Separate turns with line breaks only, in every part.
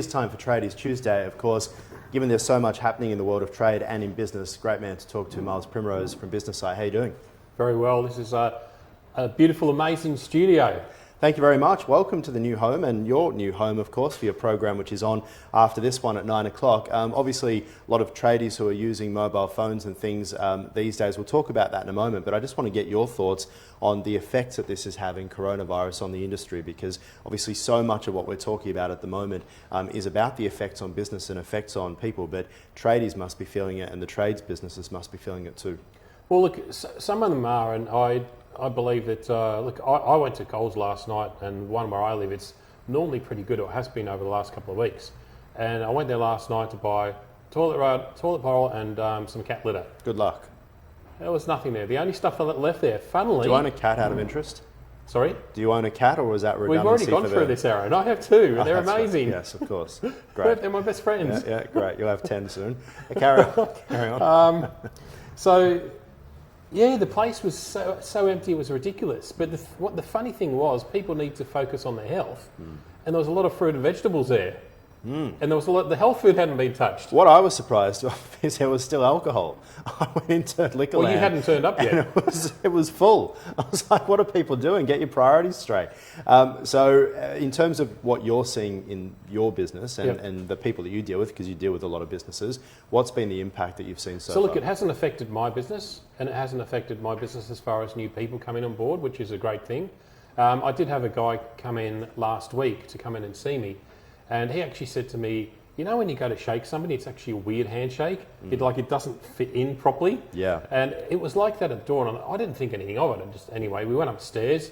It's time for Tradey's Tuesday, of course. Given there's so much happening in the world of trade and in business, great man to talk to, Miles Primrose from Business Site. How are you doing?
Very well. This is a beautiful, amazing studio.
Thank you very much. Welcome to the new home, and your new home, of course, for your program, which is on after this one at 9 o'clock. Obviously, a lot of tradies who are using mobile phones and things these days. We'll talk about that in a moment, but I just want to get your thoughts on the effects that this is having, coronavirus, on the industry, because obviously so much of what we're talking about at the moment is about the effects on business and effects on people, but tradies must be feeling it, and the trades businesses must be feeling it too.
Well, look, some of them are, and I believe that, I went to Coles last night, and one where I live, it's normally pretty good, or has been over the last couple of weeks. And I went there last night to buy toilet roll and some cat litter.
Good luck.
There was nothing there. The only stuff that left there, funnily...
Do you own a cat out of interest?
Sorry?
Do you own a cat, or was that redundancy?
We've already gone through this, Aaron. I have two, and they're amazing.
Right. Yes, of course. Great.
They're my best friends.
Yeah, great. You'll have 10 soon. Carry on.
Yeah, the place was so empty, it was ridiculous. But the funny thing was, people need to focus on their health, and there was a lot of fruit and vegetables there, and there was the health food hadn't been touched.
What I was surprised of is there was still alcohol. I went into liquor land.
Well, you hadn't turned up yet.
It was full. I was like, what are people doing? Get your priorities straight. In terms of what you're seeing in your business and the people that you deal with, because you deal with a lot of businesses, what's been the impact that you've seen so far?
So look, it hasn't affected my business, and it hasn't affected my business as far as new people coming on board, which is a great thing. I did have a guy come in last week to come in and see me, and he actually said to me, you know when you go to shake somebody, it's actually a weird handshake. It doesn't fit in properly.
Yeah.
And it was like that at dawn, and I didn't think anything of it. Anyway, we went upstairs,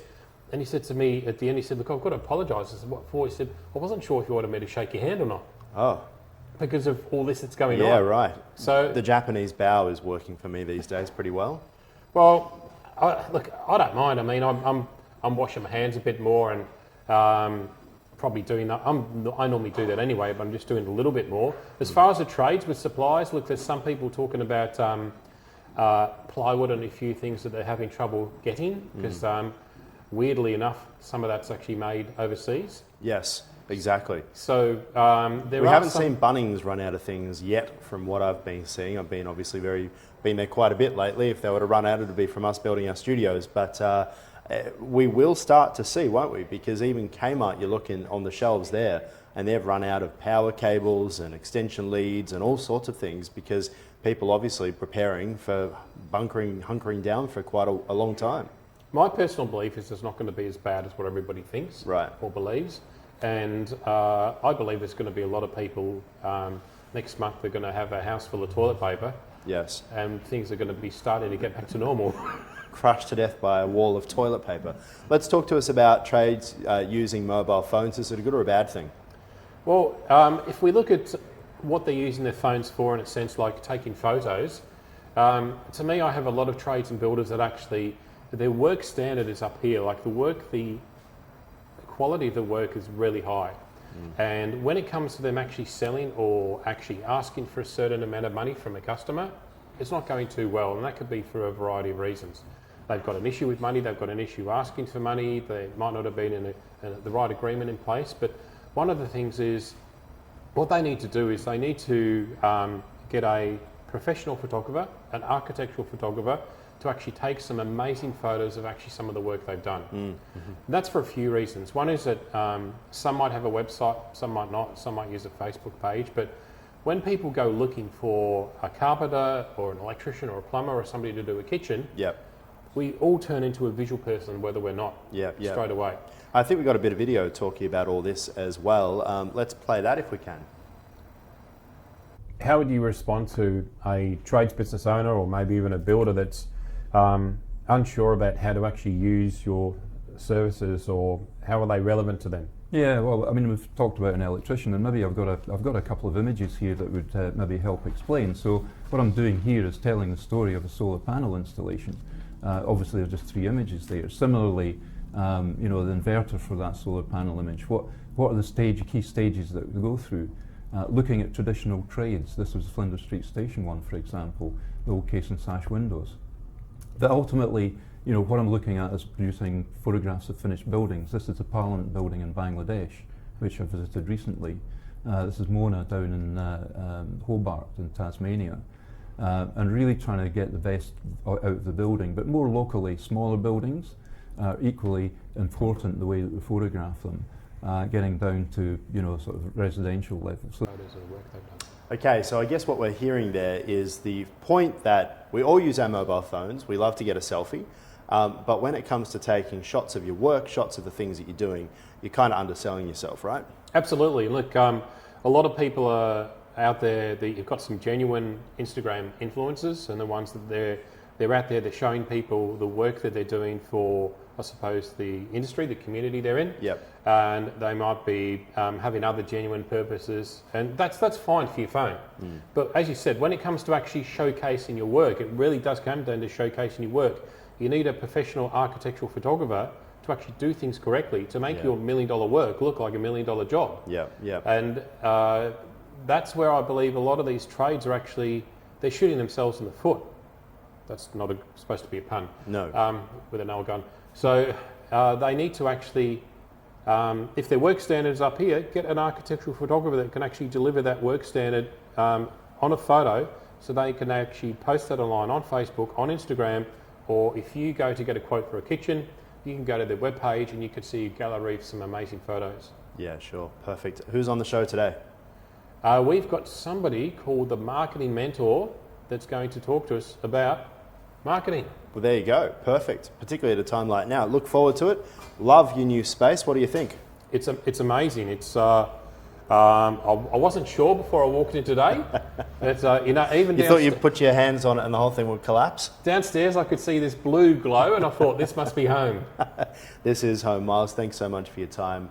and he said to me at the end, he said, look, I've got to apologise. I said, what for? He said, I wasn't sure if you wanted me to shake your hand or not.
Oh.
Because of all this that's going on.
Yeah, right.
So
the Japanese bow is working for me these days pretty well.
Well, I don't mind. I mean, I'm washing my hands a bit more, and probably doing that. I normally do that anyway, but I'm just doing it a little bit more. As far as the trades with suppliers, look, there's some people talking about plywood and a few things that they're having trouble getting, because weirdly enough, some of that's actually made overseas.
Yes, exactly.
So
we haven't seen Bunnings run out of things yet, from what I've been seeing. I've been obviously been there quite a bit lately. If they were to run out, it would be from us building our studios, but we will start to see, won't we? Because even Kmart, you're looking on the shelves there, and they've run out of power cables and extension leads and all sorts of things, because people obviously preparing for hunkering down for quite a long time.
My personal belief is it's not going to be as bad as what everybody thinks or believes. And I believe there's going to be a lot of people next month, they're going to have a house full of toilet paper.
Yes. And
things are going to be starting to get back to normal.
Crushed to death by a wall of toilet paper. Let's talk to us about trades using mobile phones. Is it a good or a bad thing?
Well, if we look at what they're using their phones for, in a sense, like taking photos, to me, I have a lot of trades and builders that actually, their work standard is up here. Like the quality of the work is really high. And when it comes to them actually selling or actually asking for a certain amount of money from a customer, it's not going too well, and that could be for a variety of reasons. They've got an issue with money, they've got an issue asking for money, they might not have been in the right agreement in place, but one of the things is, what they need to do is they need to get a professional photographer, an architectural photographer, to actually take some amazing photos of actually some of the work they've done. And that's for a few reasons. One is that some might have a website, some might not, some might use a Facebook page, but when people go looking for a carpenter or an electrician or a plumber or somebody to do a kitchen, we all turn into a visual person, whether we're not, straight away.
I think we've got a bit of video talking about all this as well. Let's play that if we can.
How would you respond to a trades business owner, or maybe even a builder that's unsure about how to actually use your services, or how are they relevant to them?
Yeah, well, I mean, we've talked about an electrician, and maybe I've got a couple of images here that would maybe help explain. So what I'm doing here is telling the story of a solar panel installation. Obviously, there's just 3 images there. Similarly, the inverter for that solar panel image. What are the key stages that we go through? Looking at traditional trades. This was the Flinders Street Station one, for example, the old case and sash windows. But ultimately, what I'm looking at is producing photographs of finished buildings. This is the Parliament building in Bangladesh, which I visited recently. This is Mona down in Hobart in Tasmania. And really trying to get the best out of the building, but more locally, smaller buildings are equally important the way that we photograph them, getting down to sort of residential levels. So
Photos of the work they've done.
Okay, so I guess what we're hearing there is the point that we all use our mobile phones. We love to get a selfie, but when it comes to taking shots of your work, shots of the things that you're doing, you're kind of underselling yourself, right?
Absolutely. Look, a lot of people are out there. You've got some genuine Instagram influencers, and the ones that they're out there, they're showing people the work that they're doing for, I suppose, the industry, the community they're in.
Yep.
And they might be having other genuine purposes, and that's fine for your phone. But as you said, when it comes to actually showcasing your work, it really does come down to showcasing your work. You need a professional architectural photographer to actually do things correctly, to make your $1 million work look like a $1 million job.
Yeah, yeah.
And that's where I believe a lot of these trades are actually, they're shooting themselves in the foot. That's not supposed to be a pun.
No.
With an nail gun. So they need to actually, if their work standard is up here, get an architectural photographer that can actually deliver that work standard on a photo, so they can actually post that online on Facebook, on Instagram, or if you go to get a quote for a kitchen, you can go to their webpage and you can see a gallery of some amazing photos.
Yeah, sure. Perfect. Who's on the show today?
We've got somebody called the Marketing Mentor that's going to talk to us about marketing.
Well, there you go. Perfect. Particularly at a time like now. Look forward to it. Love your new space. What do you think?
It's amazing. It's I wasn't sure before I walked in today. It's even
You thought you'd put your hands on it and the whole thing would collapse?
downstairs I could see this blue glow, and I thought this must be home.
This is home. Miles, thanks so much for your time.